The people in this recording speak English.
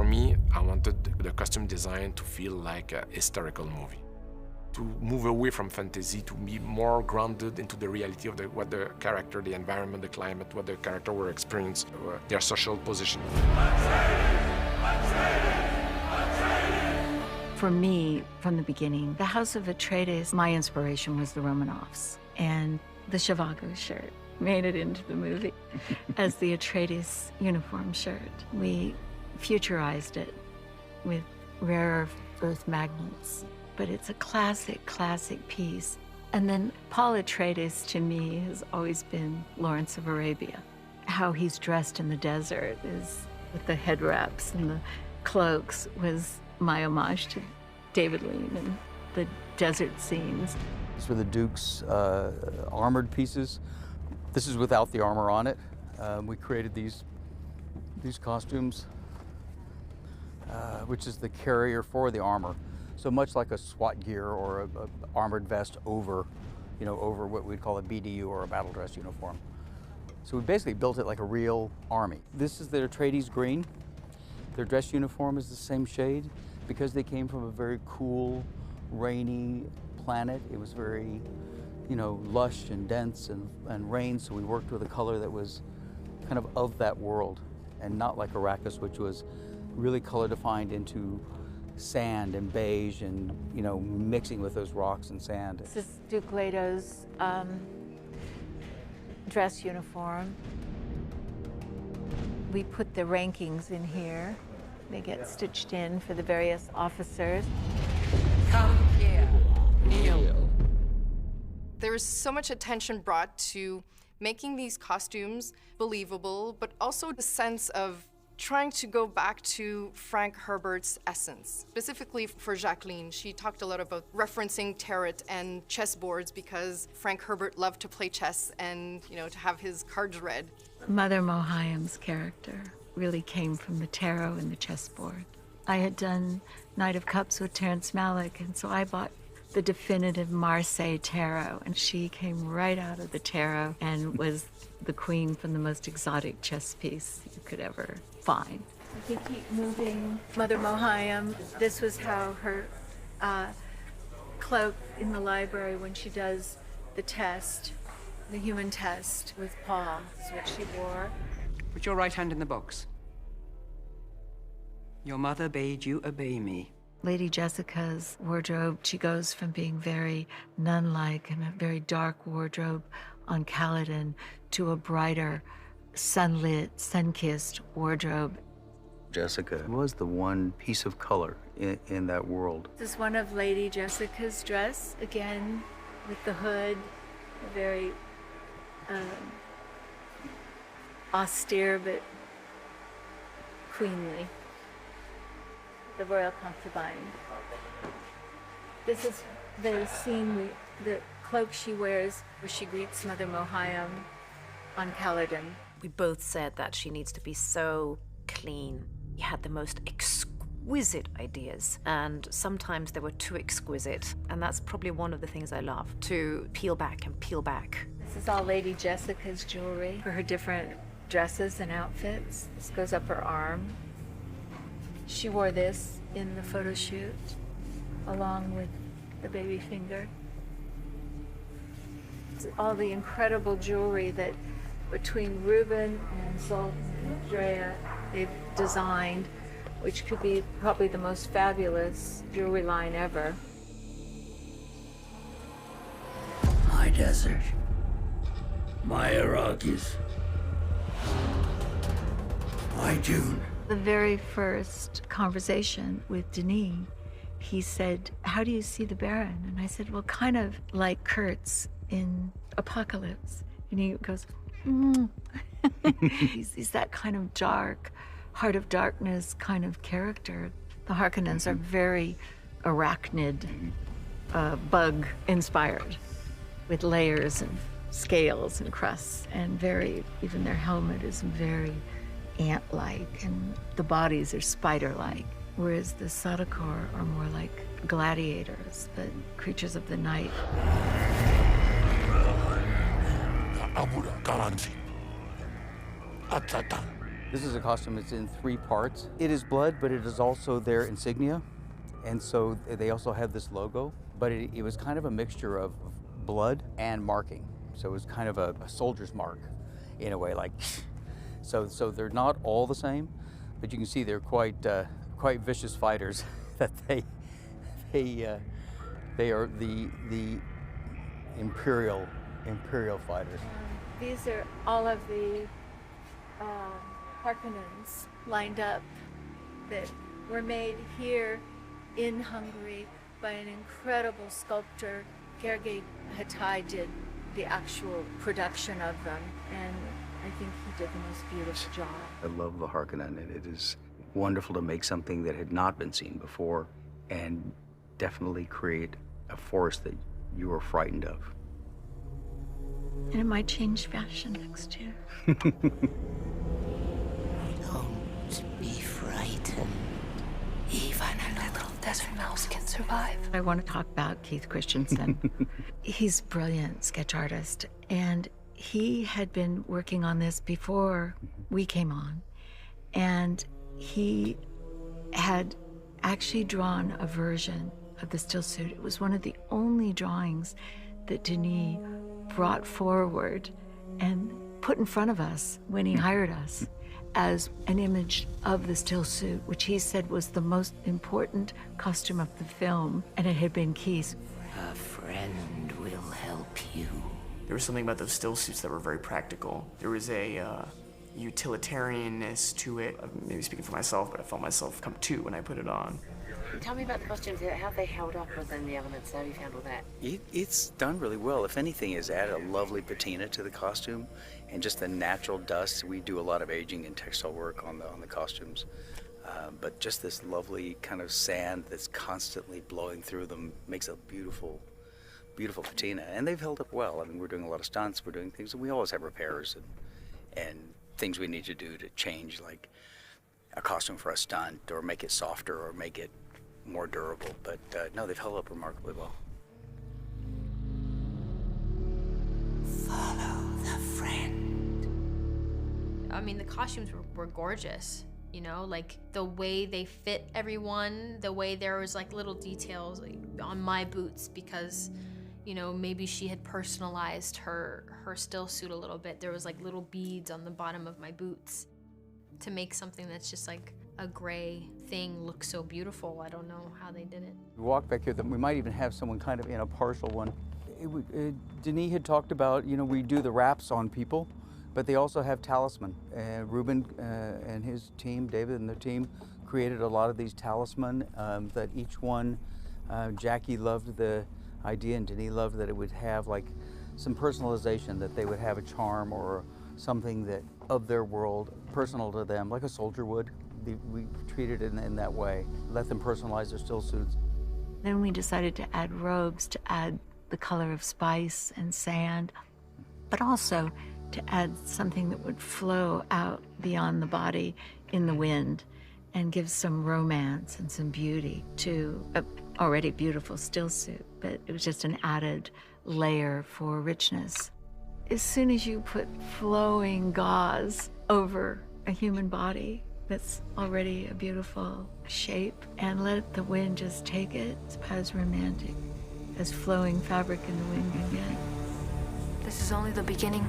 me, I wanted the costume design to feel like a historical movie, to move away from fantasy, to be more grounded into the reality of what the character, the environment, the climate, what the character will experience, their social position. For me, from the beginning, the House of Atreides, my inspiration was the Romanovs, and the Zhivago shirt made it into the movie as the Atreides uniform shirt. We futurized it with rare earth magnets, but it's a classic, classic piece. And then Paul Atreides, to me, has always been Lawrence of Arabia. How he's dressed in the desert is, with the head wraps and the cloaks, was my homage to David Lean and the desert scenes. These were the Duke's armored pieces. This is without the armor on it. We created these costumes, which is the carrier for the armor. So much like a SWAT gear or a armored vest over, over what we'd call a BDU or a battle dress uniform. So we basically built it like a real army. This is the Atreides green. Their dress uniform is the same shade because they came from a very cool, rainy planet. It was very, lush and dense and rain, so we worked with a color that was kind of that world and not like Arrakis, which was really color defined into sand and beige and, mixing with those rocks and sand. This is Duke Leto's dress uniform. We put the rankings in here. They get stitched in for the various officers. Come here, kneel. There was so much attention brought to making these costumes believable, but also the sense of trying to go back to Frank Herbert's essence. Specifically for Jacqueline, she talked a lot about referencing tarot and chessboards because Frank Herbert loved to play chess and, to have his cards read. Mother Mohiam's character really came from the tarot and the chessboard. I had done Knight of Cups with Terrence Malick, and so I bought the definitive Marseille tarot, and she came right out of the tarot and was the queen from the most exotic chess piece you could ever find. If you keep moving, Mother Mohiam, this was how her cloak in the library when she does the test, the human test with Paul, is what she wore. Put your right hand in the box. Your mother bade you obey me. Lady Jessica's wardrobe, she goes from being very nun-like and a very dark wardrobe on Caladan to a brighter, sunlit, sun-kissed wardrobe. Jessica was the one piece of color in that world. This is one of Lady Jessica's dress, again, with the hood, a very austere but queenly. The royal concubine. This is the scene, the cloak she wears where she greets Mother Mohiam on Caladan. We both said that she needs to be so clean. He had the most exquisite ideas, and sometimes they were too exquisite, and that's probably one of the things I love, to peel back and peel back. This is all Lady Jessica's jewelry for her different dresses and outfits. This goes up her arm. She wore this in the photo shoot, along with the baby finger. It's all the incredible jewelry that between Reuben and Zoltan and Andrea, they've designed, which could be probably the most fabulous jewelry line ever. My desert, my Arrakis, my Dune. The very first conversation with Denis, he said, "How do you see the Baron?" And I said, "Well, kind of like Kurtz in Apocalypse." And he goes, he's that kind of dark, heart of darkness kind of character. The Harkonnens are very arachnid, bug inspired, with layers and scales and crusts, and even their helmet is very ant-like, and the bodies are spider-like, whereas the Sadakor are more like gladiators, the creatures of the night. This is a costume that's in 3 parts. It is blood, but it is also their insignia. And so they also have this logo, but it was kind of a mixture of blood and marking. So it was kind of a soldier's mark in a way, like, so they're not all the same, but you can see they're quite vicious fighters. That they are the imperial fighters. These are all of the Harkonnens lined up that were made here in Hungary by an incredible sculptor. Gergely Hatai did the actual production of them, and I think he did the most beautiful job. I love the Harkonnen, and it is wonderful to make something that had not been seen before and definitely create a force that you were frightened of. And it might change fashion next year. Don't be frightened. Even a little desert mouse can survive. I want to talk about Keith Christensen. He's a brilliant sketch artist, and he had been working on this before we came on, and he had actually drawn a version of the still suit. It was one of the only drawings that Denis brought forward and put in front of us when he hired us as an image of the still suit, which he said was the most important costume of the film, and it had been Keith's. A friend will help you. There was something about those still suits that were very practical. There was a utilitarianness to it. Maybe speaking for myself, but I felt myself come to when I put it on. Tell me about the costumes, how they held up within the elements, how you handled that. It's done really well. If anything, it's added a lovely patina to the costume and just the natural dust. We do a lot of aging and textile work on the costumes. But just this lovely kind of sand that's constantly blowing through them makes a beautiful, beautiful patina. And they've held up well. I mean, we're doing a lot of stunts, we're doing things, and we always have repairs and things we need to do to change, like a costume for a stunt or make it softer or make it more durable, but no, they've held up remarkably well. Follow the friend. I mean, the costumes were gorgeous, you know, like the way they fit everyone, the way there was like little details like, on my boots because, you know, maybe she had personalized her still suit a little bit. There was like little beads on the bottom of my boots to make something that's just like a gray thing look so beautiful. I don't know how they did it. We walk back here, we might even have someone kind of in a partial one. Denis had talked about, you know, we do the wraps on people, but they also have talisman. Ruben and his team, David and their team, created a lot of these talisman that each one, Jackie loved the idea and Denis loved that it would have like some personalization, that they would have a charm or something that of their world, personal to them, like a soldier would. We treated it in that way, let them personalize their still suits. Then we decided to add robes to add the color of spice and sand, but also to add something that would flow out beyond the body in the wind and give some romance and some beauty to an already beautiful still suit, but it was just an added layer for richness. As soon as you put flowing gauze over a human body that's already a beautiful shape and let the wind just take it, it's about as romantic as flowing fabric in the wind can get. This is only the beginning.